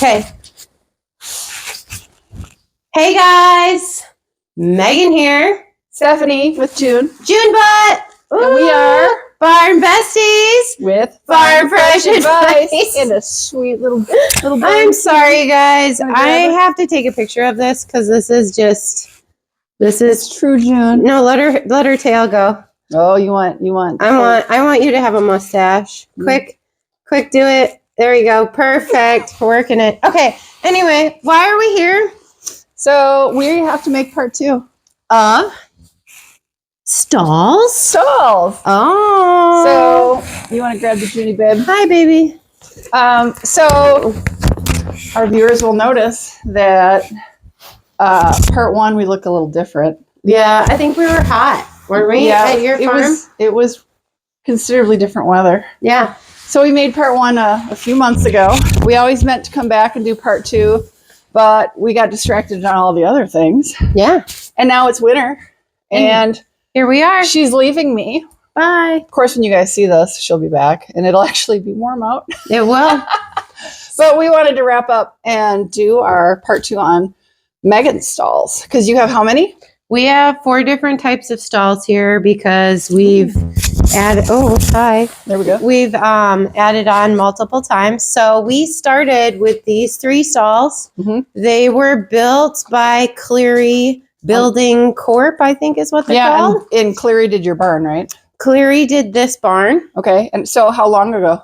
Okay. Hey guys, Megan here. Stephanie with June. June Butt. And we are Barn Besties with Farm Fresh Advice. And a sweet little I'm sorry guys. I have to take a picture of this because this is true June. No, let her tail go. Oh, you want I want you to have a mustache. Quick do it. There you go. Perfect. Working it. Okay. Anyway, why are we here? So we have to make part 2 of stalls. Oh. So you want to grab the Junie babe? Hi, baby. So our viewers will notice that part 1 we look a little different. Yeah, I think we were hot. Were we at your farm? It was considerably different weather. Yeah. So we made part 1 a few months ago. We always meant to come back and do part 2, but we got distracted on all the other things. Yeah. And now it's winter, and here we are. She's leaving me. Bye. Of course, when you guys see this, she'll be back, and it'll actually be warm out. It will. But we wanted to wrap up and do our part 2 on Megan's stalls, because you have how many? We have 4 different types of stalls here because we've added. Oh, hi. There we go. We've added on multiple times. So we started with these 3 stalls. Mm-hmm. They were built by Cleary Building Corp, I think is what they're called. And Cleary did your barn, right? Cleary did this barn. Okay. And so how long ago?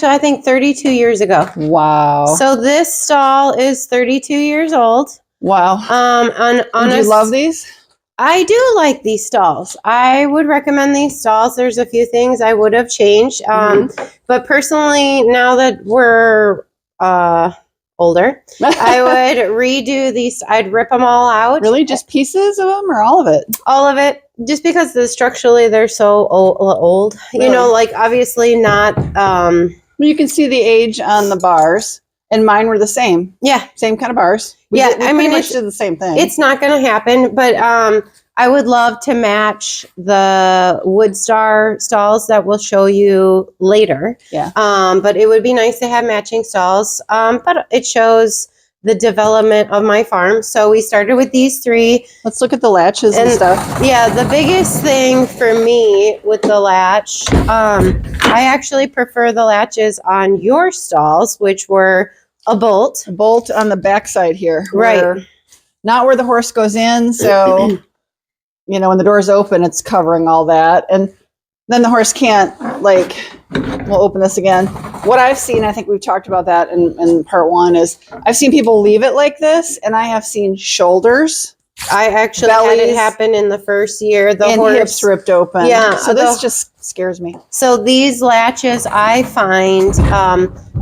I think 32 years ago. Wow. So this stall is 32 years old. Wow. Do you love these? I do like these stalls. I would recommend these stalls. There's a few things I would have changed. But personally, now that we're older, I would redo these. I'd rip them all out. Really? Just pieces of them or all of it? All of it. Just because structurally they're so old. Really? You know, like obviously not. You can see the age on the bars, and mine were the same. Yeah. Same kind of bars. We did the same thing. It's not going to happen, but I would love to match the Wood Star stalls that we'll show you later. Yeah. But it would be nice to have matching stalls. But it shows the development of my farm. So we started with these 3. Let's look at the latches and stuff. Yeah, the biggest thing for me with the latch, I actually prefer the latches on your stalls, which were a bolt. A bolt on the backside here. Right. Not where the horse goes in. So, when the door's open, it's covering all that. And then the horse can't, we'll open this again. What I've seen, I think we've talked about that in part 1, is I've seen people leave it like this, and I have seen shoulders. I actually had it happen in the first year. The horse, hips ripped open. Yeah. So this just scares me. So these latches, I find,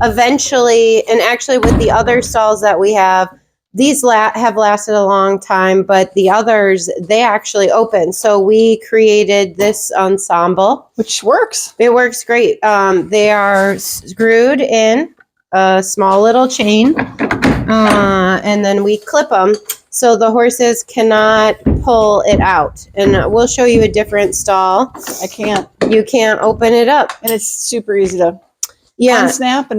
eventually, and actually with the other stalls that we have, these have lasted a long time, but the others, they actually open. So we created this ensemble. Which works. It works great. They are screwed in a small little chain, and then we clip them so the horses cannot pull it out. And we'll show you a different stall. I can't. You can't open it up. And it's super easy to unsnap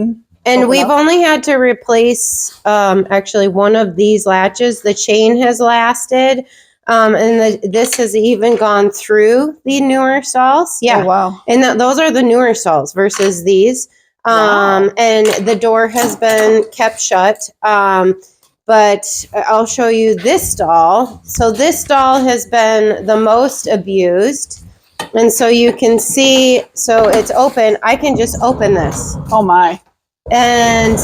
and we've only had to replace actually one of these latches. The chain has lasted, and this has even gone through the newer stalls. Yeah. Oh, wow. And those are the newer stalls versus these. Wow. And the door has been kept shut. But I'll show you this stall. So this stall has been the most abused. And so you can see, so it's open. I can just open this. Oh, my. And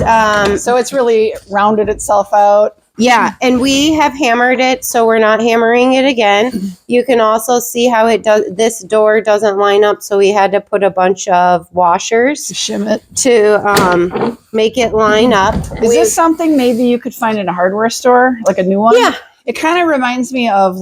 so it's really rounded itself out. Yeah, and we have hammered it, so we're not hammering it again. You can also see how it does. This door doesn't line up, so we had to put a bunch of washers shim it to make it line up. Is this something maybe you could find in a hardware store, like a new one? Yeah. It kind of reminds me of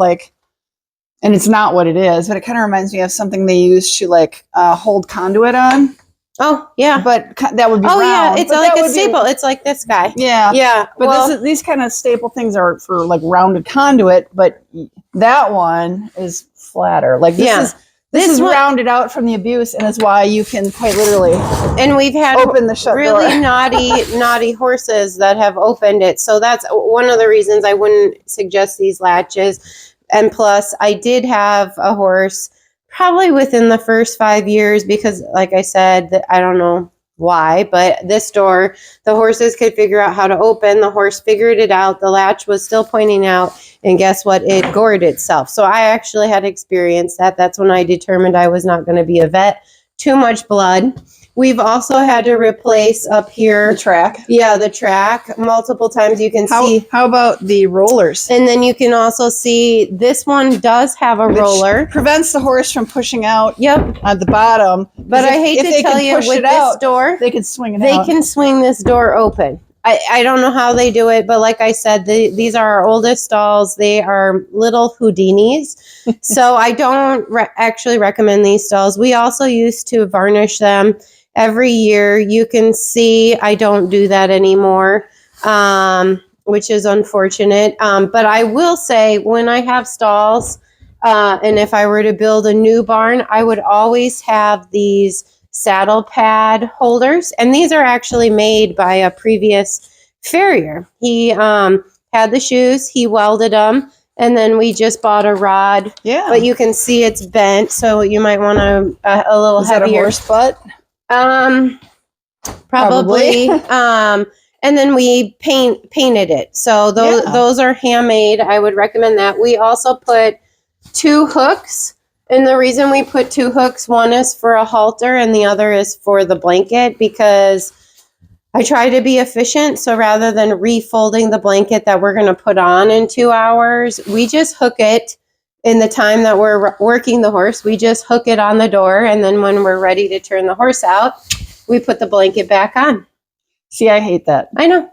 and it's not what it is, but it kind of reminds me of something they use to hold conduit on. Oh, yeah. But that would be round. Yeah, it's like a staple. It's like this guy. Yeah. Yeah. But these kind of staple things are for rounded conduit, but that one is flatter. This This is one- rounded out from the abuse, and is why you can quite literally and we've had open the shut really door. naughty horses that have opened it. So that's one of the reasons I wouldn't suggest these latches. And plus, I did have a horse probably within the first 5 years because, like I said, I don't know why, but this door, the horses could figure out how to open. The horse figured it out. The latch was still pointing out, and guess what? It gored itself. So I actually had experienced that. That's when I determined I was not going to be a vet. Too much blood. We've also had to replace up here. The track. Yeah, the track multiple times. You can How, see. how about the rollers? And then you can also see this one does have a Which roller. prevents the horse from pushing out Yep. at the bottom. But I hate to tell you, with this door, they can swing it they out. can swing this door open. I don't know how they do it, but like I said, these are our oldest stalls. They are little Houdinis. So I don't actually recommend these stalls. We also used to varnish them every year. You can see I don't do that anymore, which is unfortunate. But I will say when I have stalls, and if I were to build a new barn, I would always have these saddle pad holders. And these are actually made by a previous farrier. He had the shoes, he welded them, and then we just bought a rod. Yeah. But you can see it's bent, so you might want a little Is that a heavier. horse butt? Probably. And then we painted it. So those are handmade. I would recommend that. We also put 2 hooks. And the reason we put 2 hooks, one is for a halter and the other is for the blanket, because I try to be efficient. So rather than refolding the blanket that we're going to put on in 2 hours, we just hook it in the time that we're working the horse. We just hook it on the door. And then when we're ready to turn the horse out, we put the blanket back on. See, I hate that. I know.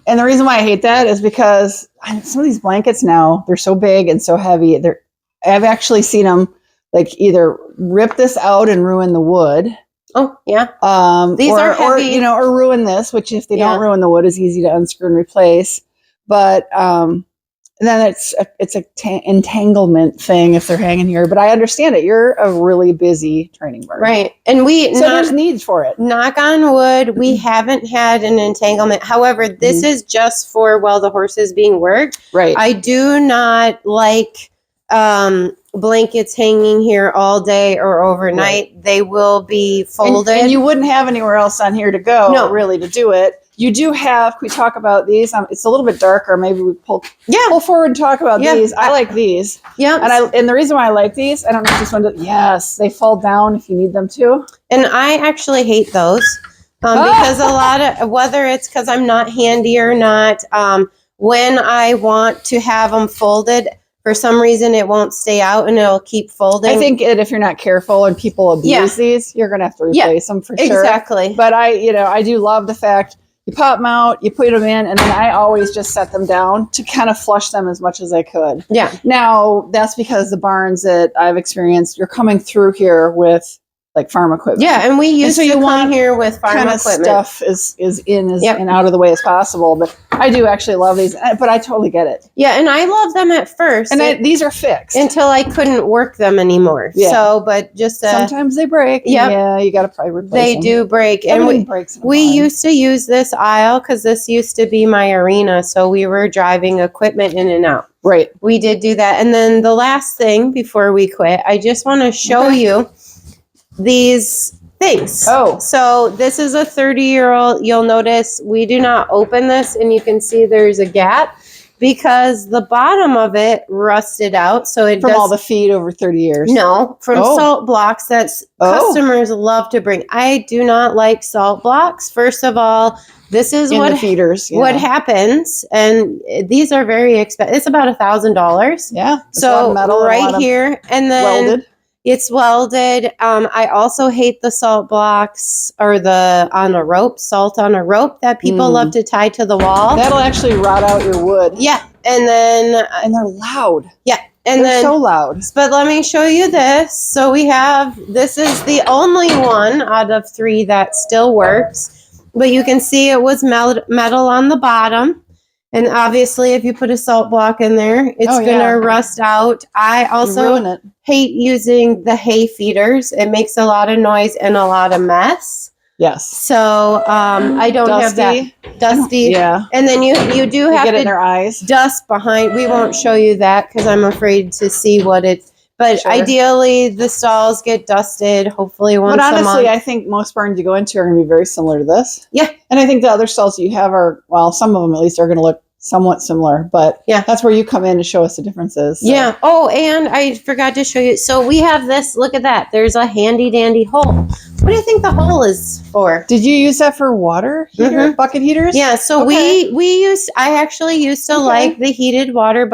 And the reason why I hate that is because some of these blankets now, they're so big and so heavy. I've actually seen them like either rip this out and ruin the wood. Oh, yeah. These or, are heavy. or ruin this, which if they don't ruin the wood is easy to unscrew and replace. But and then it's a entanglement thing if they're hanging here. But I understand it. You're a really busy training barn. Right. And there's needs for it. Knock on wood, we haven't had an entanglement. However, this is just for while the horse is being worked. Right. I do not like blankets hanging here all day or overnight. Right. They will be folded. And you wouldn't have anywhere else on here to go, really, to do it. You do have, can we talk about these? It's a little bit darker. Maybe we pull forward and talk about these. I like these. Yeah. And the reason why I like these, I don't know if this one does. Yes, they fold down if you need them to. And I actually hate those because a lot of, whether it's because I'm not handy or not, when I want to have them folded, for some reason it won't stay out and it'll keep folding. I think if you're not careful and people abuse these, you're going to have to replace them for sure. Exactly. But I do love the fact you pop them out, you put them in, and then I always just set them down to kind of flush them as much as I could. Yeah. Now, that's because the barns that I've experienced, you're coming through here with like farm equipment. Yeah, and we used to come here with farm kind equipment. Of stuff is in and out of the way as possible. But I do actually love these, but I totally get it. Yeah, and I loved them at first. And these are fixed. Until I couldn't work them anymore. Yeah. So, but just... sometimes they break. Yep. Yeah, you got to probably replace them. They do break. Everything breaks. We used to use this aisle because this used to be my arena. So we were driving equipment in and out. Right. We did do that. And then the last thing before we quit, I just want to show you these things. Oh. So this is a 30-year-old. You'll notice we do not open this and you can see there's a gap because the bottom of it rusted out. So it from all the feed over 30 years. No, from salt blocks that customers love to bring. I do not like salt blocks. First of all, this is in the feeders. Yeah. What happens, and these are very expensive. It's about $1,000. Yeah. So right here, and then welded. It's welded. I also hate the salt blocks or salt on a rope that people love to tie to the wall. That'll actually rot out your wood. Yeah. And then... and they're loud. Yeah. And they're so loud. But let me show you this. So this is the only one out of 3 that still works. But you can see it was metal on the bottom. And obviously, if you put a salt block in there, it's Oh, going to yeah. rust out. I You also ruin it. hate using the hay feeders. It makes a lot of noise and a lot of mess. Yes. So I don't have that dusty. Yeah. And then you do They have get it in to their eyes. dust behind. We won't show you that because I'm afraid to see what it's. But Sure. ideally, the stalls get dusted. Hopefully once But a honestly, month. I think most barns you go into are going to be very similar to this. Yeah. And I think the other stalls you have are, well, some of them at least are going to look somewhat similar. But Yeah. that's where you come in to show us the differences. So. Yeah. Oh, and I forgot to show you. So we have this. Look at that. There's a handy dandy hole. What do you think the hole is for? Did you use that for water heater, bucket heaters? Yeah. So Okay. I actually used to like the heated water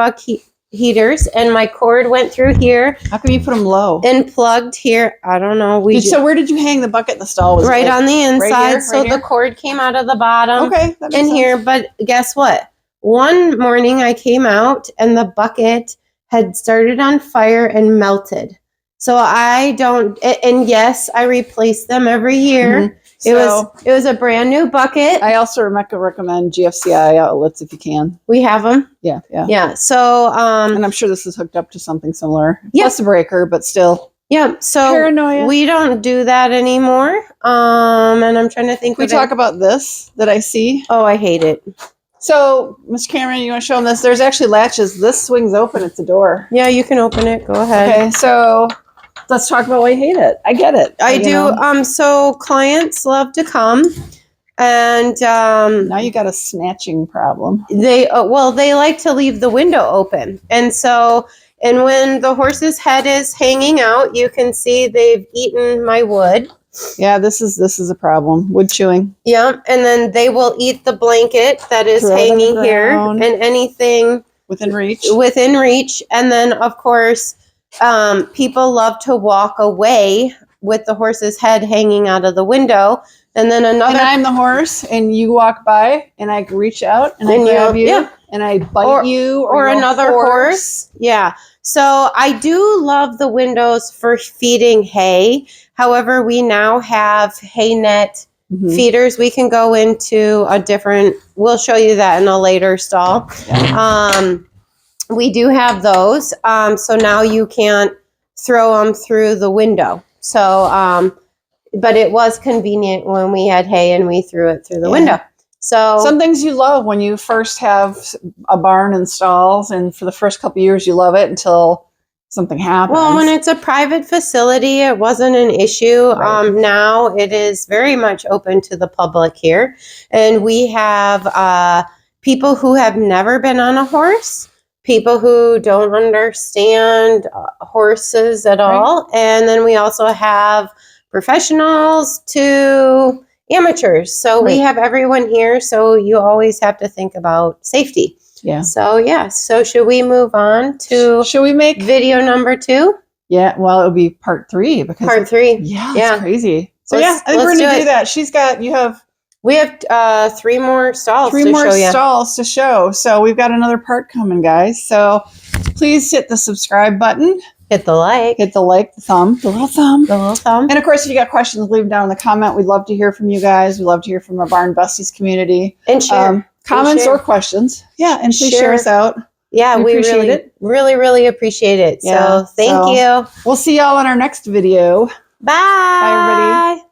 heaters, and my cord went through here How come you put them low? and plugged here. I don't know. So where did you hang the bucket in the stall? Was it Right like on the inside. here? So the cord came out of the bottom. Okay. That makes in sense. here. But guess what? One morning I came out and the bucket had started on fire and melted. So I don't, and yes, I replace them every year. Mhm. It was a brand new bucket. I also recommend GFCI outlets if you can. We have them. Yeah. Yeah. So, And I'm sure this is hooked up to something similar. Yeah. Plus a breaker, but still. yeah. So Paranoia. we don't do that anymore. And I'm trying to think. Can we talk about this that I see? Oh, I hate it. So, Ms. Cameron, you want to show them this? There's actually latches. This swings open. It's a door. Yeah, you can open it. Go ahead. Okay, so let's talk about why you hate it. I get it. I You do. know. So clients love to come, and Now you got a snatching problem. they like to leave the window open, and when the horse's head is hanging out, you can see they've eaten my wood. Yeah, this is a problem. Wood chewing. Yeah, and then they will eat the blanket that is Throw it on the hanging here, ground. and anything Within reach. within reach. And then, of course, people love to walk away with the horse's head hanging out of the window. And then And I'm the horse, and you walk by, and I reach out, and I grab you, and I bite you, or another horse. Yeah. So I do love the windows for feeding hay. However, we now have hay net feeders. We can go into we'll show you that in a later stall. Yeah. We do have those. So now you can't throw them through the window. So, but it was convenient when we had hay and we threw it through the window. So some things you love when you first have a barn and stalls, and for the first couple of years you love it until something happens. well, when it's a private facility, it wasn't an issue. Right. Now it is very much open to the public here, and we have people who have never been on a horse, people who don't understand horses at all, and then we also have professionals to amateurs. So we have everyone here. So you always have to think about safety. Yeah. So yeah. So should we move on to Should we make video number 2? Yeah, well, it'll be part 3 because Part 3. Yeah, Yeah. it's crazy. So Let's- yeah, I think we're let's gonna do do it. that. You have We have 3 more stalls 3 to more show you. stalls to show. So we've got another part coming, guys. So please hit the subscribe button, Hit the like. hit the like, the thumb, the little thumb. The little thumb. And of course, if you got questions, leave them down in the comment. We'd love to hear from you guys. We'd love to hear from our Barn Besties community. And share. Comments share. or questions. Yeah, and please Share. share us out. Yeah, we we appreciate it. really appreciate it. Yeah, So thank you. We'll see y'all in our next video. Bye. Bye, everybody.